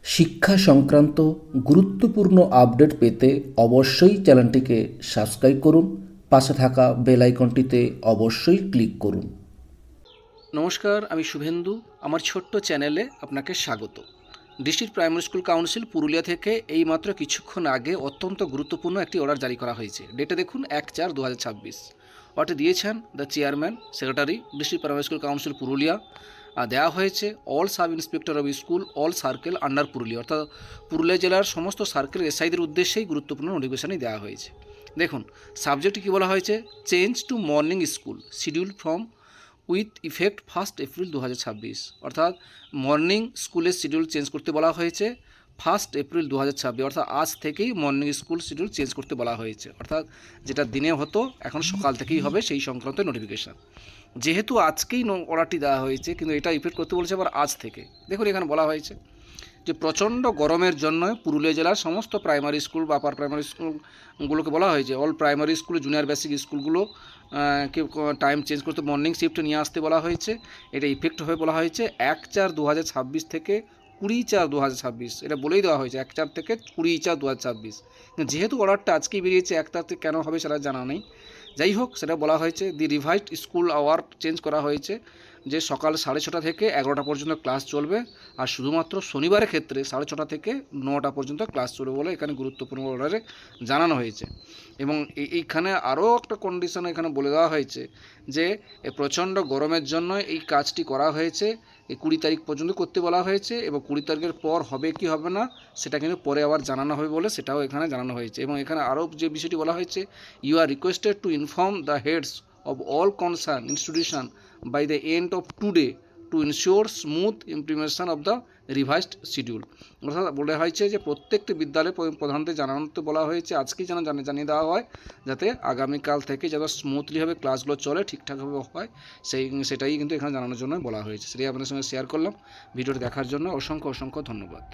শিক্ষা সংক্রান্ত গুরুত্বপূর্ণ আপডেট পেতে অবশ্যই চ্যানেলটিকে সাবস্ক্রাইব করুন, পাশে থাকা বেল আইকনটিতে অবশ্যই ক্লিক করুন। নমস্কার, আমি শুভেন্দু। আমার ছোট্ট চ্যানেলে আপনাকে স্বাগত। District primary school council Purulia থেকে এইমাত্র কিছুক্ষণ আগে অত্যন্ত গুরুত্বপূর্ণ একটি অর্ডার জারি করা হয়েছে। ডেটে দেখুন 1/4/2026। অর্ডারটি দিয়েছেন the chairman secretary district primary school council Purulia. দেওয়া হয়েছে all sub inspector of school all circle under Purulia, অর্থাৎ পুরুলিয়া জেলার সমস্ত সার্কেল এসআইদের উদ্দেশ্যেই গুরুত্বপূর্ণ নোটিফিকেশনই দেওয়া হয়েছে। দেখুন সাবজেক্টটি কী বলা হয়েছে, change to morning school schedule from with effect 1 April 2026, অর্থাৎ মর্নিং স্কুলের শিডিউল চেঞ্জ করতে বলা হয়েছে 1 এপ্রিল 2026, অর্থাৎ আজ থেকেই মর্নিং স্কুল শিডিউল চেঞ্জ করতে বলা হয়েছে, অর্থাৎ যেটা দিনে হতো এখন সকাল থেকেই হবে সেই সংক্রান্ত নোটিফিকেশান। যেহেতু আজকেই অর্ডারটি দেওয়া হয়েছে, কিন্তু এটা ইফেক্ট করতে বলেছে আবার আজ থেকে। দেখুন এখানে বলা হয়েছে যে প্রচণ্ড গরমের জন্য পুরুলিয়া জেলার সমস্ত প্রাইমারি স্কুল বা আপার প্রাইমারি স্কুলগুলোকে বলা হয়েছে all primary school junior basic স্কুলগুলো কে টাইম চেঞ্জ করতে মর্নিং শিফটে নিয়ে আসতে বলা হয়েছে। এটা ইফেক্ট হয়ে বলা হয়েছে 1/4/2026 থেকে 20/4/2026। এটা বলেই দেওয়া হয়েছে 1/4 থেকে 20/4/2026। যেহেতু অর্ডারটা আজকেই বেরিয়েছে 1 তারিখ কেন হবে সেটা জানা নেই। যাই হোক, সেটা বলা হয়েছে দি রিভাইজড স্কুল আওয়ার চেঞ্জ করা হয়েছে, যে সকাল 6:30 থেকে 11টা পর্যন্ত ক্লাস চলবে, আর শুধুমাত্র শনিবারের ক্ষেত্রে 6:30 থেকে 9টা পর্যন্ত ক্লাস চলবে বলে এখানে গুরুত্বপূর্ণ অর্ডারে জানানো হয়েছে। এবং এইখানে আরও একটা কন্ডিশন এখানে বলে দেওয়া হয়েছে যে প্রচণ্ড গরমের জন্য এই কাজটি করা হয়েছে, এই 20 তারিখ পর্যন্ত করতে বলা হয়েছে, এবং 20 তারিখের পর হবে কি হবে না সেটা কিন্তু পরে আবার জানানো হবে বলে সেটাও এখানে জানানো হয়েছে। এবং এখানে আরও যে বিষয়টি বলা হয়েছে, you are requested to inform the heads of all concerned institution by the end of today to ensure smooth implementation of the revised schedule, অর্থাৎ বলা হয়েছে যে প্রত্যেকটি বিদ্যালয় প্রধানদের জানাতে বলা হয়েছে আজকেই যেন জানিয়ে দেওয়া হয়, যাতে আগামীকাল থেকে যেন স্মুথলিভাবে ক্লাসগুলো চলে, ঠিকঠাকভাবে হয়, সেটাই কিন্তু এখানে জানানোর জন্য বলা হয়েছে। সেটাই আপনাদের সঙ্গে শেয়ার করলাম। ভিডিওটি দেখার জন্য অসংখ্য ধন্যবাদ।